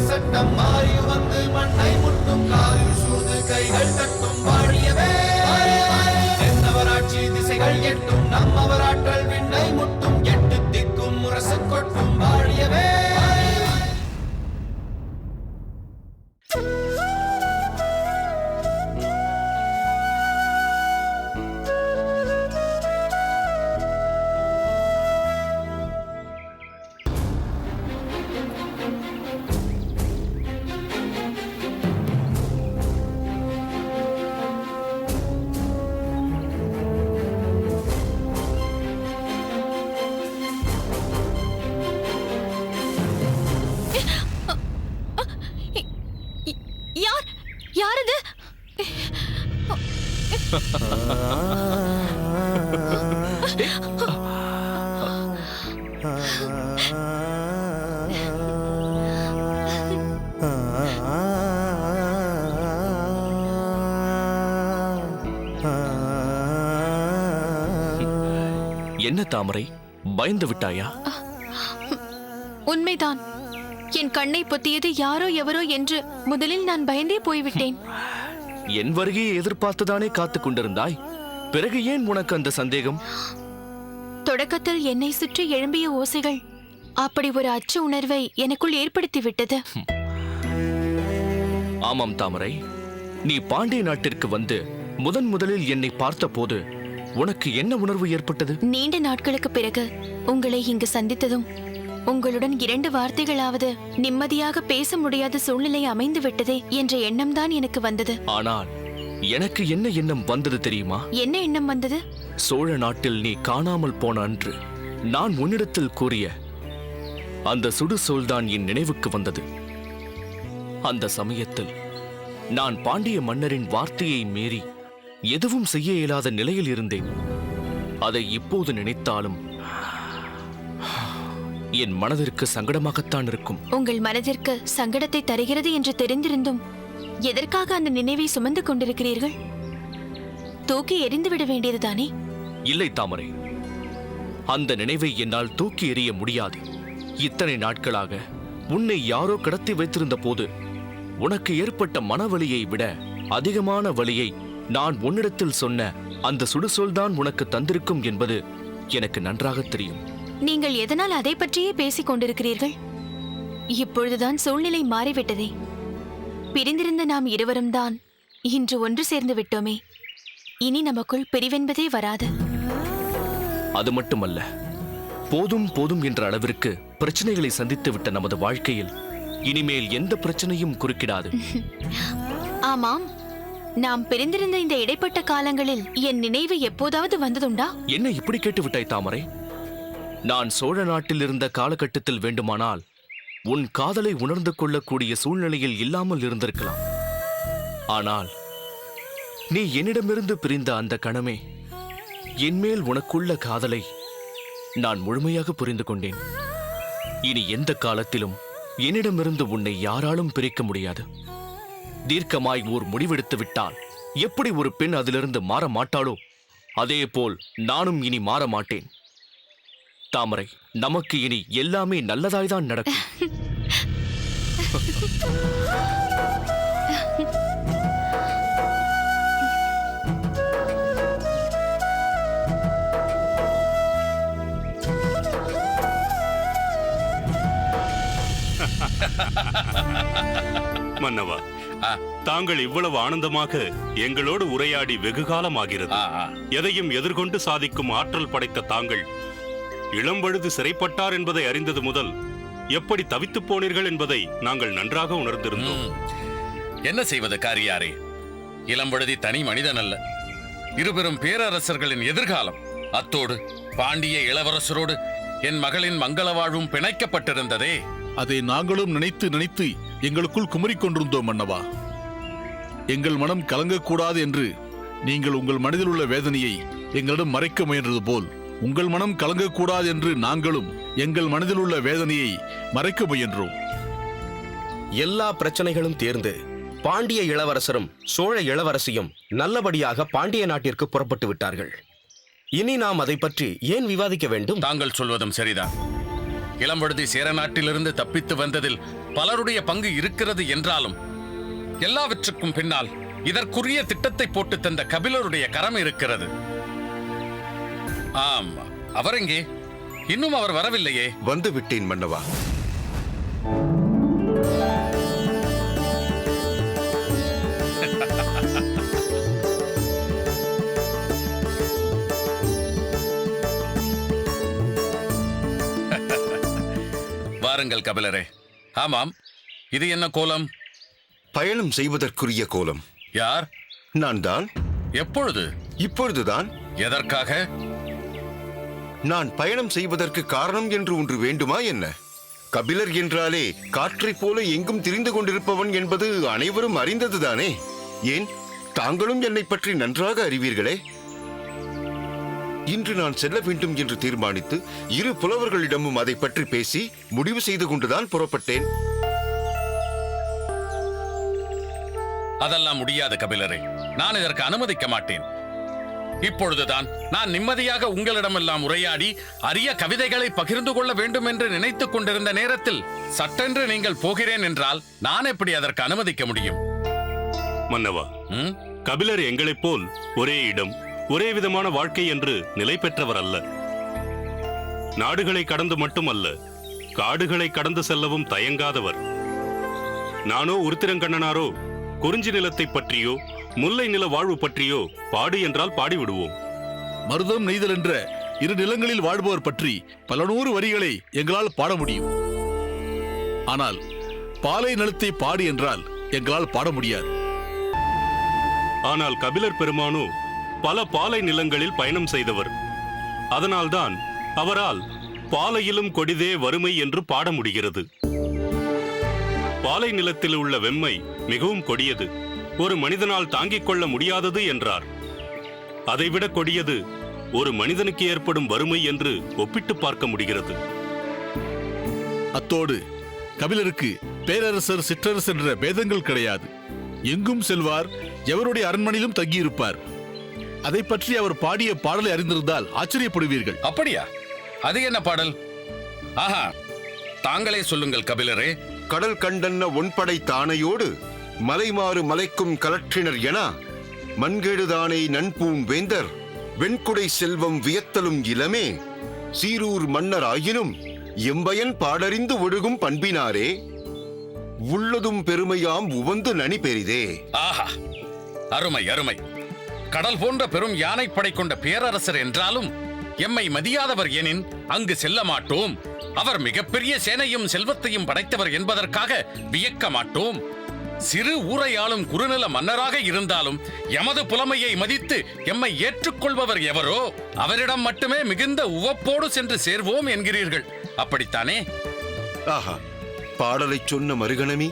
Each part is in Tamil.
சட்டம் மாறி வந்து மண்ணை முட்டும் காலில் சூழ்ந்து கைகள் தட்டும் வாழியவே தென்னவராட்சி திசைகள் எட்டும் நம்மவராற்றல் விண்ணை முட்டும் எட்டு திக்கும் முரசு கொட்டும் வாழியவே. என்ன தாமரை, பயந்து விட்டாயா? உண்மைதான். என் கண்ணை பொத்தியது யாரோ எவரோ என்று முதலில் நான் பயந்தே போய்விட்டேன். என் வருகையை எதிர்பார்த்துதானே காத்துக் கொண்டிருந்தாய்? பிறகு ஏன் உனக்கு அந்த சந்தேகம்? தொடக்கத்தில் என்னை சுற்றி எழும்பிய ஓசைகள் அப்படி ஒரு அச்ச உணர்வை எனக்குள் ஏற்படுத்திவிட்டது. ஆமாம் தாமரை, நீ பாண்டிய நாட்டிற்கு வந்து முதலில் என்னை பார்த்த போது உனக்கு என்ன உணர்வு ஏற்பட்டது? நீண்ட நாட்களுக்கு பிறகு உங்களை இங்கு சந்தித்ததும் உங்களுடன் 2 வார்த்தைகளாவது நிம்மதியாக பேச முடியாத சூழ்நிலை அமைந்து விட்டதே என்ற எண்ணம் தான் எனக்கு வந்தது. ஆனால் எனக்கு என்ன எண்ணம் வந்தது தெரியுமா? என்ன எண்ணம் வந்தது? சோழ நாட்டில் நீ காணாமல் போன அன்று நான் உன்னிடத்தில் கூறிய அந்த சுடுசொல்தான் என் நினைவுக்கு வந்தது. அந்த சமயத்தில் நான் பாண்டிய மன்னரின் வார்த்தையை மீறி எதுவும் செய்ய இயலாத நிலையில் இருந்தேன். அதை இப்போது நினைத்தாலும் என் மனதிற்கு சங்கடமாகத்தான் இருக்கும். உங்கள் மனதிற்கு சங்கடத்தை தருகிறது என்று தெரிந்திருந்தும் எதற்காக அந்த நினைவை சுமந்து கொண்டிருக்கிறீர்கள்? தூக்கி எறிந்துவிட வேண்டியதுதானே? இல்லை தாமரை, அந்த நினைவை என்னால் தூக்கி எறிய முடியாது. இத்தனை நாட்களாக உன்னை யாரோ கடத்தி வைத்திருந்த போது உனக்கு ஏற்பட்ட மனவலியை விட அதிகமான வலியை நான் உன்னிடத்தில் சொன்ன அந்த சுடுசொல்தான் உனக்கு தந்திருக்கும் என்பது எனக்கு நன்றாக தெரியும். நீங்கள் எதனால் அதை பற்றியே பேசிக் கொண்டிருக்கிறீர்கள்? இப்பொழுதுதான் சூழ்நிலை மாறிவிட்டதே. பிரிந்திருந்த நாம் இருவரும் தான் இன்று ஒன்று சேர்ந்து விட்டோமே. இனி நமக்குள் பிரிவென்பதே வராது. அது மட்டுமல்ல, போதும் போதும் என்ற அளவிற்கு பிரச்சனைகளை சந்தித்து விட்ட நமது வாழ்க்கையில் இனிமேல் எந்த பிரச்சனையும் குறுக்கிடாது. ஆமாம், நாம் பிரிந்திருந்த இந்த இடைப்பட்ட காலங்களில் என் நினைவு எப்போதாவது வந்ததுண்டா? என்ன இப்படி கேட்டுவிட்டாய் தாமரை? நான் சோழ நாட்டில் இருந்த காலகட்டத்தில் வேண்டுமானால் உன் காதலை உணர்ந்து கொள்ளக்கூடிய சூழ்நிலையில் இல்லாமல் இருந்திருக்கலாம். ஆனால் நீ என்னிடமிருந்து பிரிந்த அந்த கணமே என்மேல் உனக்குள்ள காதலை நான் முழுமையாக புரிந்து கொண்டேன். இனி எந்த காலத்திலும் என்னிடமிருந்து உன்னை யாராலும் பிரிக்க முடியாது. தீர்க்கமாய் ஓர் முடிவெடுத்து விட்டால் எப்படி ஒரு பெண் அதிலிருந்து மாற மாட்டாளோ அதே போல் நானும் இனி மாற மாட்டேன். தாமரை, நமக்கு இனி எல்லாமே நல்லதாய்தான் நடக்கும். மன்னவா, தாங்கள் இவ்வளவு ஆனந்தமாக எங்களோடு உரையாடி வெகு காலமாகிறது. எதையும் எதிர்கொண்டு சாதிக்கும் ஆற்றல் படைத்த தாங்கள் இளம்பழுது சிறைப்பட்டார் என்பதை அறிந்தது முதல் எப்படி தவித்து போனீர்கள் என்பதை நாங்கள் நன்றாக உணர்ந்திருந்தோம். என்ன செய்வது காரியாரே? இளம்பழுதி தனி மனிதன் அல்ல, இருபெரும் பேரரசர்களின் எதிர்காலம். அத்தோடு பாண்டிய இளவரசரோடு என் மகளின் மங்கள வாழ்வும் பிணைக்கப்பட்டிருந்ததே. அதை நாங்களும் நினைத்து நினைத்து எங்களுக்குள் குமரிக் கொண்டிருந்தோம் மன்னவா. எங்கள் மனம் கலங்கக்கூடாது என்று நீங்கள் உங்கள் மனதில் உள்ள வேதனையை எங்களிடம் மறைக்க முயன்றது போல் உங்கள் மனம் கலங்கக்கூடாது என்று நாங்களும் எங்கள் மனதில் உள்ள வேதனையை மறைக்க முயன்றோம். எல்லா பிரச்சனைகளும் தீர்ந்து பாண்டிய இளவரசரும் சோழ இளவரசியும் நல்லபடியாக பாண்டிய நாட்டிற்கு புறப்பட்டு விட்டார்கள். இனி நாம் அதை பற்றி ஏன் விவாதிக்க வேண்டும்? தாங்கள் சொல்வதும் சரிதான். இளம்பழுதி சேர நாட்டிலிருந்து தப்பித்து வந்ததில் பலருடைய பங்கு இருக்கிறது என்றாலும் எல்லாவற்றுக்கும் பின்னால் இதற்குரிய திட்டத்தை போட்டு தந்த கபிலருடைய கரம் இருக்கிறது. ஆம், அவர் எங்கே? இன்னும் அவர் வரவில்லையே. வந்து விட்டேன் மன்னவா. வாருங்கள் கபிலரே. ஆமாம், இது என்ன கோலம்? பயணம் செய்வதற்குரிய கோலம். யார்? நான் தான். எப்பொழுது? இப்பொழுதுதான். எதற்காக? நான் பயணம் செய்வதற்கு காரணம் என்று ஒன்று வேண்டுமா என்ன? கபிலர் என்றாலே காற்றைப் போல எங்கும் திரிந்து கொண்டிருப்பவன் என்பது அனைவரும் அறிந்ததுதானே. ஏன், தாங்களும் என்னை பற்றி நன்றாக அறிவீர்களே. இன்று நான் செல்ல வேண்டும் என்று தீர்மானித்து இரு புலவர்களிடமும் அதை பற்றி பேசி முடிவு செய்து கொண்டுதான் புறப்பட்டேன். அதெல்லாம் முடியாது கபிலரே. நான் இதற்கு அனுமதிக்க மாட்டேன். இப்பொழுதுதான் நான் நிம்மதியாக உங்களிடமெல்லாம் உரையாடி அரிய கவிதைகளை பகிர்ந்து கொள்ள வேண்டும் என்று நினைத்துக் கொண்டிருந்த நேரத்தில் சட்டென்று நீங்கள் போகிறேன் என்றால் நான் எப்படி அதற்கு அனுமதிக்க முடியும்? மன்னவா, கபிலர் எங்களைப் போல் ஒரே இடம், ஒரே விதமான வாழ்க்கை என்று நிலை பெற்றவர் அல்ல. நாடுகளை கடந்து மட்டுமல்ல, காடுகளை கடந்து செல்லவும் தயங்காதவர். நானோ உருத்திரங்கண்ணனாரோ குறிஞ்சி நிலத்தை பற்றியோ முல்லை நில வாழ்வு பற்றியோ பாடு என்றால் பாடிவிடுவோம். மருதம் நெய்தல் என்ற இரு நிலங்களில் வாழ்பவர் பற்றி பல நூறு வரிகளை எங்களால் பாட முடியும். ஆனால் பாலை நிலத்தை பாடு என்றால் எங்களால் பாட முடியாது. ஆனால் கபிலர் பெருமானோ பல பாலை நிலங்களில் பயணம் செய்தவர். அதனால்தான் அவரால் பாலையிலும் கொடிதே வறுமை என்று பாட முடிகிறது. பாலை நிலத்தில் உள்ள வெம்மை மிகவும் கொடியது, ஒரு மனிதனால் தாங்கிக் கொள்ள முடியாதது என்றார். அதைவிட கொடியது ஒரு மனிதனுக்கு ஏற்படும் வறுமை என்று ஒப்பிட்டு பார்க்க முடிகிறது. அத்தோடு கபிலருக்கு பேரரசர் சிற்றரசர் என்ற பேதங்கள் கிடையாது. எங்கும் செல்வார், எவருடைய அரண்மனையிலும் தங்கியிருப்பார். அதை பற்றி அவர் பாடிய பாடலை அறிந்திருந்தால் ஆச்சரியப்படுவீர்கள். அப்படியா? அது என்ன பாடல்? ஆஹா, தாங்களே சொல்லுங்கள் கபிலரே. கடல் கண்டன்ன ஒன்படை தானையோடு மலைமாறு மலைக்கும் கலற்றினர் என மண்கேடுதானே நன்பூம் வேந்தர் வெண்குடை செல்வம் வியத்தலும் இளமே சீரூர் மன்னர் ஆயினும் எம்பயன் பாடறிந்து ஒழுகும் பண்பினாரே உள்ளதும் பெருமையாம் உவந்து நனி பெரிதே. ஆஹா, அருமை அருமை. கடல் போன்ற பெரும் யானைப்படை கொண்ட பேரரசர் என்றாலும் எம்மை மதியாதவர் எனின் அங்கு செல்ல மாட்டோம். அவர் மிகப்பெரிய சேனையும் செல்வத்தையும் படைத்தவர் என்பதற்காக வியக்க மாட்டோம். சிறு ஊரையாளும் குறுநில மன்னராக இருந்தாலும் எமது புலமையை மதித்து எம்மை ஏற்றுக்கொள்பவர் எவரோ அவரிடம் மட்டுமே மிகுந்த உவப்போடு சென்று சேர்வோம் என்கிறீர்கள், அப்படித்தானே? ஆஹா, பாடலை சொன்ன மறுகணமே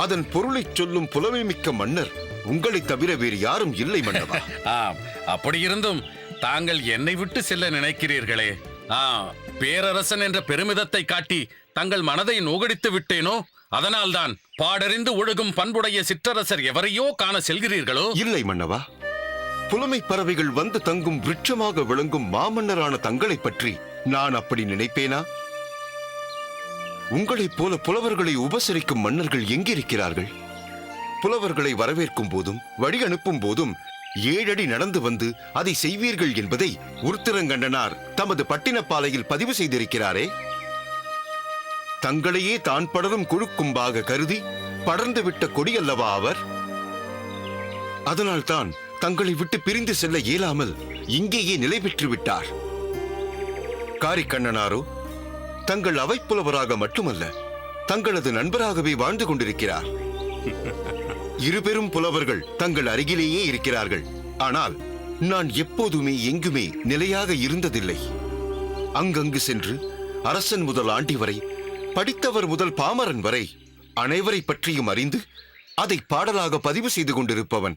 அதன் பொருளை சொல்லும் புலமை மிக்க மன்னர் உங்களை தவிர வேறு யாரும் இல்லை மன்னவா. ஆம், அப்படி இருந்தும் தாங்கள் என்னை விட்டு செல்ல நினைக்கிறீர்களே. பேரரசன் என்ற பெருமிதத்தை காட்டி தங்கள் மனதை நோகடித்து விட்டேனோ? அதனால்தான் பாடறிந்து ஒழுகும் பண்புடைய சிற்றரசர் எவரையோ காண செல்கிறீர்களோ? இல்லை மன்னவா, புலமை பறவைகள் வந்து தங்கும் விருட்சமாக விளங்கும் மாமன்னரான தங்களை பற்றி நான் அப்படி நினைப்பேனா? உங்களைப் போல புலவர்களை உபசரிக்கும் மன்னர்கள் எங்கிருக்கிறார்கள்? புலவர்களை வரவேற்கும் போதும் வழி அனுப்பும் போதும் 7 அடி நடந்து வந்து அதை செய்வீர்கள் என்பதை உருத்திரங்கண்ணனார் தமது பட்டினப்பாலையில் பதிவு செய்திருக்கிறாரே. தங்களையே தான் படரும் குழுக்கும்பாக கருதி படர்ந்துவிட்ட கொடியல்லவா அவர். அதனால்தான் தங்களை விட்டு பிரிந்து செல்ல இயலாமல் இங்கேயே நிலை பெற்று விட்டார். காரிக்கண்ணனாரோ தங்கள் அவைப்புலவராக மட்டுமல்ல, தங்களது நண்பராகவே வாழ்ந்து கொண்டிருக்கிறார். இருபெரும் புலவர்கள் தங்கள் அருகிலேயே இருக்கிறார்கள். ஆனால் நான் எப்போதுமே எங்குமே நிலையாக இருந்ததில்லை. அங்கங்கு சென்று அரசன் முதல் ஆண்டி வரை, படித்தவர் முதல் பாமரன் வரை அனைவரை பற்றியும் அறிந்து அதை பாடலாக பதிவு செய்து கொண்டிருப்பவன்.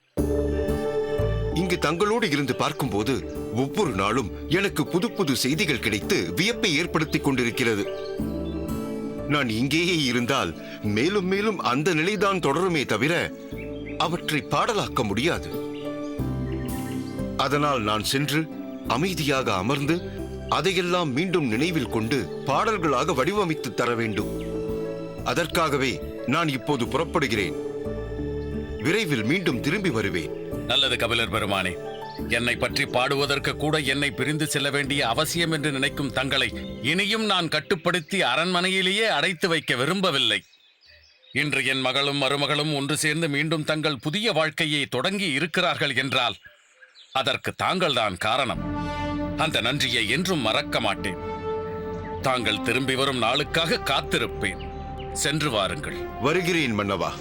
இங்கு தங்களோடு இருந்து பார்க்கும்போது ஒவ்வொரு நாளும் எனக்கு புது புது செய்திகள் கிடைத்து வியப்பை ஏற்படுத்திக் கொண்டிருக்கிறது. நான் இங்கேயே இருந்தால் மேலும் மேலும் அந்த நிலைதான் தொடருமே தவிர அவற்றை பாடலாக்க முடியாது. அதனால் நான் சென்று அமைதியாக அமர்ந்து அதையெல்லாம் மீண்டும் நினைவில் கொண்டு பாடல்களாக வடிவமைத்து தர வேண்டும். அதற்காகவே நான் இப்போது புறப்படுகிறேன். விரைவில் மீண்டும் திரும்பி வருவேன். நல்லது கபிலர் பெருமானே. என்னை பற்றி பாடுவதற்கு கூட என்னை பிரிந்து செல்ல வேண்டிய அவசியம் என்று நினைக்கும் தங்களை இனியும் நான் கட்டுப்படுத்தி அரண்மனையிலேயே அடைத்து வைக்க விரும்பவில்லை. இன்று என் மகளும் மருமகளும் ஒன்று சேர்ந்து மீண்டும் தங்கள் புதிய வாழ்க்கையை தொடங்கி இருக்கிறார்கள் என்றால் அதற்கு தாங்கள்தான் காரணம். அந்த நன்றியை என்றும் மறக்க மாட்டேன். தாங்கள் திரும்பி வரும் நாளுக்காக காத்திருப்பேன். சென்று வாருங்கள். வருகிறேன் மன்னவா.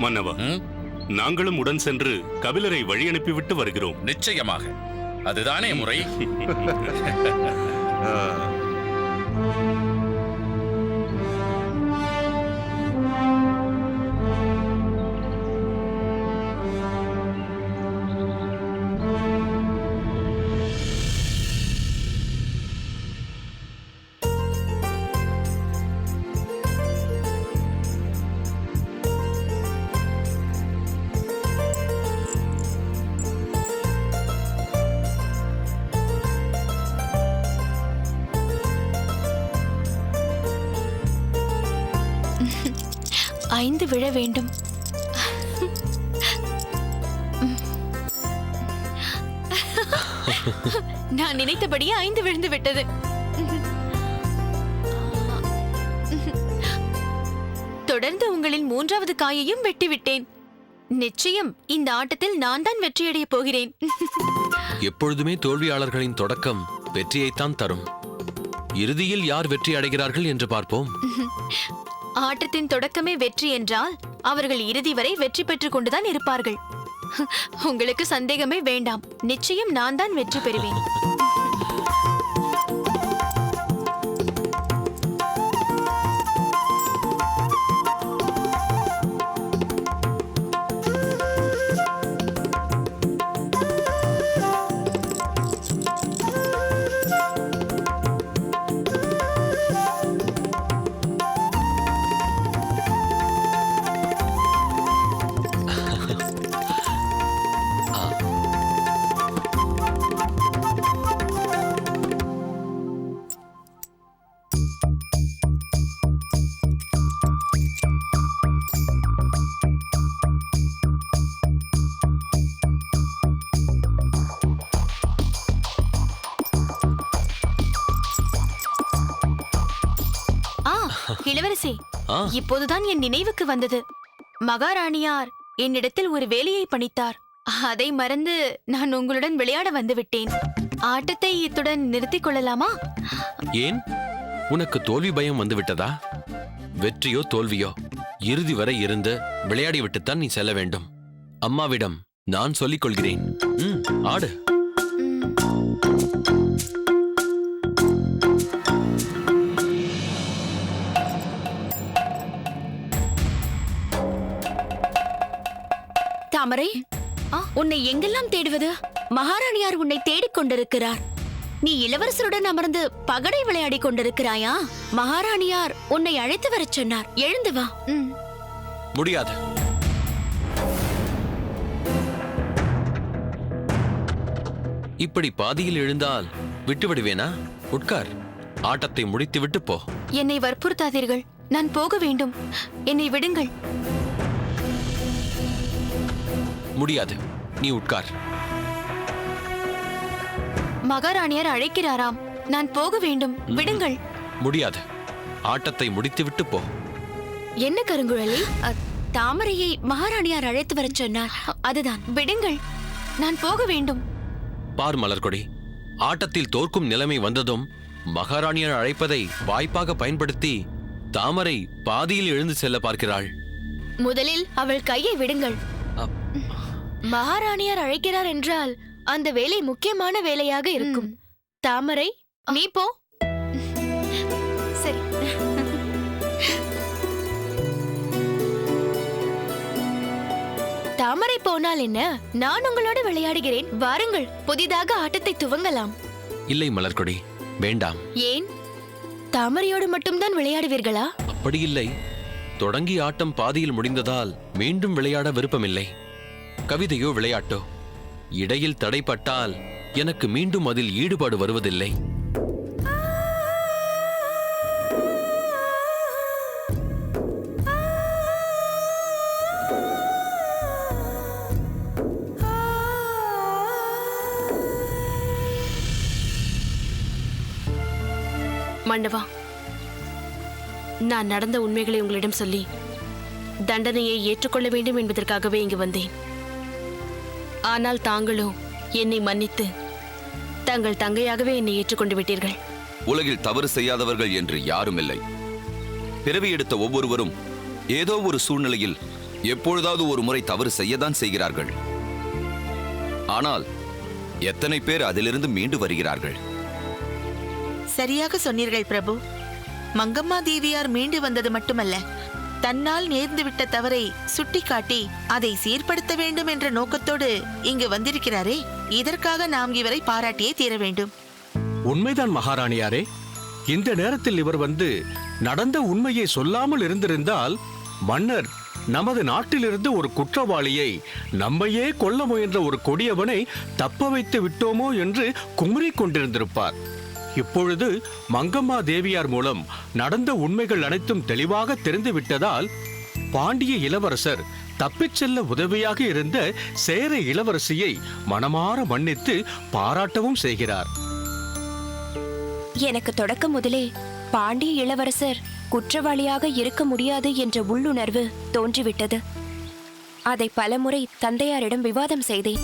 மன்னவா, நாங்களும் உடன் சென்று கபிலரை வழி அனுப்பிவிட்டு வருகிறோம். நிச்சயமாக. அதுதானே முறை. ஐந்து விழ வேண்டும். நான் நினைத்தபடியே 5 விழுந்து விட்டது. தொடர்ந்து உங்களின் 3வது காயையும் வெட்டிவிட்டேன். நிச்சயம் இந்த ஆட்டத்தில் நான் தான் வெற்றியடைய போகிறேன். எப்பொழுதுமே தோல்வியாளர்களின் தொடக்கம் வெற்றியைத்தான் தரும். இறுதியில் யார் வெற்றி அடைகிறார்கள் என்று பார்ப்போம். ஆட்டத்தின் தொடக்கமே வெற்றி என்றால் அவர்கள் இறுதி வரை வெற்றி பெற்றுக் கொண்டுதான் இருப்பார்கள். உங்களுக்கு சந்தேகமே வேண்டாம். நிச்சயம் நான் தான் வெற்றி பெறுவேன். இளவரசி, இப்போதுதான் என் நினைவுக்கு வந்தது. மகாராணியார் என்னிடத்தில் ஒரு வேலையை பணித்தார். அதை மறந்து நான் உங்களுடன் விளையாட வந்துவிட்டேன். ஆட்டத்தை இத்துடன் நிறுத்திக் கொள்ளலாமா? ஏன், உனக்கு தோல்வி பயம் வந்துவிட்டதா? வெற்றியோ தோல்வியோ இறுதி வரை இருந்து விளையாடி விட்டுத்தான் நீ செல்ல வேண்டும். அம்மாவிடம் நான் சொல்லிக் கொள்கிறேன். ஆடு. தாமரை, உன்னை எங்கெல்லாம் தேடுவது? மகாராணியார் உன்னை தேடிக் கொண்டிருக்கிறார். நீ இளவரசருடன் அமர்ந்து பகடை விளையாடி கொண்டிருக்கிறாயா? மகாராணியார் உன்னை அழைத்து வரச் சொன்னார். எழுந்து வா. முடியாது. இப்படி பாதியில் எழுந்தால் விட்டுவிடுவேனா? உட்கார். ஆட்டத்தை முடித்து விட்டு போ. என்னை வற்புறுத்தாதீர்கள். நான் போக வேண்டும். என்னை விடுங்கள். முடியாது. நீ உட்கார். மகாராணியார் அழைக்கிறாராம். நான் போக வேண்டும். விடுங்கள். முடியாது. ஆட்டத்தை முடித்துவிட்டு போ. என்ன கருங்குழலி? தாமரையை மகாராணியார் அழைத்து வரச் சொன்னார். அதுதான். விடுங்கள். நான் போக வேண்டும். பார் மலர்கொடி, ஆட்டத்தில் தோற்கும் நிலைமை வந்ததும் மகாராணியார் அழைப்பதை வாய்ப்பாக பயன்படுத்தி தாமரை பாதியில் எழுந்து செல்ல பார்க்கிறாள். முதலில் அவள் கையை விடுங்கள். மகாராணியார் அழைக்கிறார் என்றால் அந்த வேலை முக்கியமான வேலையாக இருக்கும். தாமரை, நீ போ. சரி. தாமரை போனால் என்ன? நான் உங்களோடு விளையாடுகிறேன். வாருங்கள், புதிதாக ஆட்டத்தை துவங்கலாம். இல்லை மலர்கொடி, வேண்டாம். ஏன்? தாமரையோடு மட்டும்தான் விளையாடுவீர்களா? அப்படி இல்லை. தொடங்கி ஆட்டம் பாதியில் முடிந்ததால் மீண்டும் விளையாட விருப்பமில்லை. கவிதையோ விளையாட்டோ இடையில் தடைப்பட்டால் எனக்கு மீண்டும் அதில் ஈடுபாடு வருவதில்லை. மண்டவா, நான் நடந்த உண்மைகளை உங்களிடம் சொல்லி தண்டனையை ஏற்றுக்கொள்ள வேண்டும் என்பதற்காகவே இங்கு வந்தேன். ஆனால் தாங்களோ என்னை மன்னித்து தங்கள் தங்கையாகவே என்னை ஏற்றுக்கொண்டு விட்டீர்கள். உலகில் தவறு செய்யாதவர்கள் என்று யாரும் இல்லை. பிறவி எடுத்த ஒவ்வொருவரும் ஏதோ ஒரு சூழ்நிலையில் எப்பொழுதாவது ஒரு முறை தவறு செய்யத்தான் செய்கிறார்கள். ஆனால் எத்தனை பேர் அதிலிருந்து மீண்டு வருகிறார்கள்? சரியாக சொன்னீர்கள் பிரபு. மங்கம்மா தேவியார் மீண்டு வந்தது மட்டுமல்ல, தன்னால் நேர்ந்துவிட்ட தவறை சுட்டிக்காட்டி அதை சீர்படுத்த வேண்டும் என்ற நோக்கத்தோடு இங்கு வந்திருக்கிறாரே, இதற்காக நாம் இவரை பாராட்டியே தீர வேண்டும். உண்மைதான் மகாராணியாரே. இந்த நேரத்தில் இவர் வந்து நடந்த உண்மையை சொல்லாமல் இருந்திருந்தால் மன்னர் நமது நாட்டிலிருந்து ஒரு குற்றவாளியை, நம்மையே கொல்ல முயன்ற ஒரு கொடியவனை தப்ப வைத்து விட்டோமோ என்று குமுறிக் கொண்டிருந்திருப்பார். இப்பொழுது மங்கம்மா தேவியார் மூலம் நடந்த உண்மைகள் அனைத்தும் தெளிவாக தெரிந்து விட்டதால் பாண்டிய இளவரசர் தப்பிச் செல்ல உதவியாக இருந்த சேர இளவரசியை மனமாற மன்னித்து பாராட்டவும் செய்கிறார். எனக்கு தொடக்கம் முதலே பாண்டிய இளவரசர் குற்றவாளியாக இருக்க முடியாது என்ற உள்ளுணர்வு தோன்றிவிட்டது. அதை பலமுறை தந்தையாரிடம் விவாதம் செய்தேன்.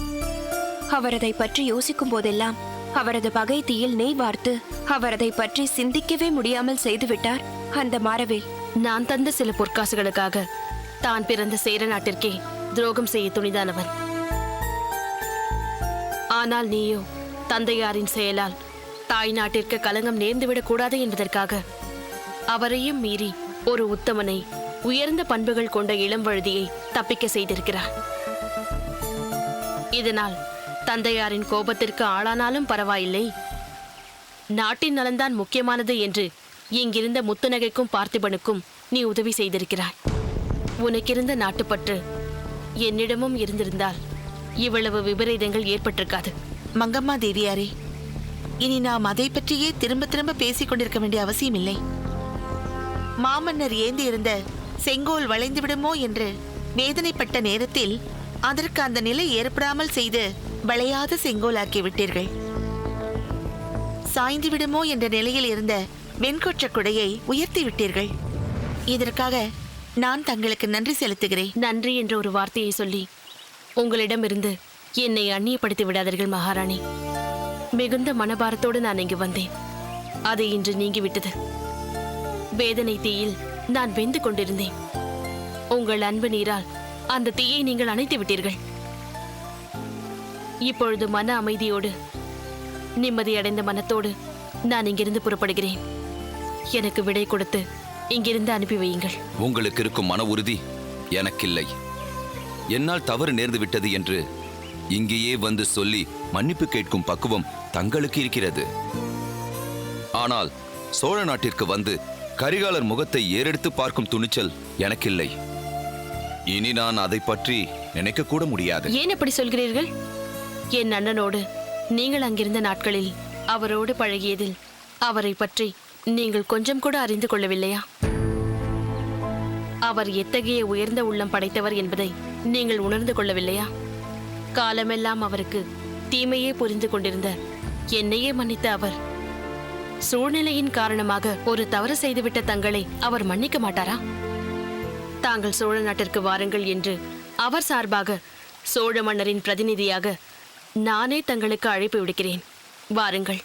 அவர் அதை பற்றி யோசிக்கும் போதெல்லாம் அவரது பகை தீயில் நெய் வார்த்து அவர் அதை பற்றி சிந்திக்கவே முடியாமல் செய்துவிட்டார் அந்த மாரவேல். நான் தந்த சில பொற்காசுகளுக்காக தான் பிறந்த சேர நாட்டிற்கே துரோகம் செய்ய துணிதானவன். ஆனால் நீயோ தந்தையாரின் செயலால் தாய் நாட்டிற்கு களங்கம் நேர்ந்துவிடக் கூடாது என்பதற்காக அவரையும் மீறி ஒரு உத்தமனை, உயர்ந்த பண்புகள் கொண்ட இளம் வழுதியை தப்பிக்க செய்திருக்கிறார். இதனால் தந்தையாரின் கோபத்திற்கு ஆளானாலும் பரவாயில்லை, நாட்டின் நலன்தான் முக்கியமானது என்று இங்கிருந்த முத்துநகைக்கும் பார்த்திபனுக்கும் நீ உதவி செய்திருக்கிறாய். உனக்கிருந்த நாட்டுப்பற்று என்னிடமும் இருந்திருந்தால் இவ்வளவு விபரீதங்கள் ஏற்பட்டிருக்காது. மங்கம்மா தேவியாரே, இனி நாம் அதை பற்றியே திரும்ப திரும்ப பேசிக் கொண்டிருக்க வேண்டிய அவசியம் இல்லை. மாமன்னர் ஏந்தி இருந்த செங்கோல் வளைந்து விடுமோ என்று வேதனைப்பட்ட நேரத்தில் அதற்கு அந்த நிலை ஏற்படாமல் செய்து வளையாத செங்கோலாக்கி விட்டீர்கள். சாய்ந்து விடுமோ என்ற நிலையில் இருந்த வெண்கொற்ற குடையை உயர்த்தி விட்டீர்கள். இதற்காக நான் தங்களுக்கு நன்றி செலுத்துகிறேன். நன்றி என்ற ஒரு வார்த்தையை சொல்லி உங்களிடமிருந்து என்னை அந்நியப்படுத்தி விடாதீர்கள் மகாராணி. மிகுந்த மனபாரத்தோடு நான் இங்கு வந்தேன். அது இன்று நீங்கிவிட்டது. வேதனை தீயில் நான் வெந்து கொண்டிருந்தேன். உங்கள் அன்பு நீரால் அந்த தீயை நீங்கள் அணைத்து விட்டீர்கள். இப்பொழுது மன அமைதியோடு, நிம்மதியடைந்த மனத்தோடு நான் இங்கிருந்து புறப்படுகிறேன். எனக்கு விடை கொடுத்து இங்கிருந்து அனுப்பி வையுங்கள். உங்களுக்கு இருக்கும் மன உறுதி எனக்கில்லை. என்னால் தவறு நேர்ந்து விட்டது என்று இங்கேயே வந்து சொல்லி மன்னிப்பு கேட்கும் பக்குவம் தங்களுக்கு இருக்கிறது. ஆனால் சோழ நாட்டிற்கு வந்து கரிகாலர் முகத்தை ஏறெடுத்து பார்க்கும் துணிச்சல் எனக்கில்லை. இனி நான் அதை பற்றி நினைக்க கூட முடியாது. ஏன் அப்படி சொல்கிறீர்கள்? என் அண்ணனோடு நீங்கள் அங்கிருந்த நாட்களில் அவரோடு பழகியதில் அவரை பற்றி நீங்கள் கொஞ்சம் கூட அறிந்து கொள்ளவில்லையா? அவர் எத்தகைய உயர்ந்த உள்ளம் படைத்தவர் என்பதை நீங்கள் உணர்ந்து கொள்ளவில்லையா? காலமெல்லாம் அவருக்கு தீமையே புரிந்து கொண்டிருந்த என்னையே மன்னித்த அவர் சூழ்நிலையின் காரணமாக ஒரு தவறு செய்துவிட்ட தங்களை அவர் மன்னிக்க மாட்டாரா? தாங்கள் சோழ நாட்டிற்கு வாருங்கள் என்று அவர் சார்பாக சோழ மன்னரின் பிரதிநிதியாக நானே தங்களுக்கு அழைப்பு விடுக்கிறேன். வாருங்கள்.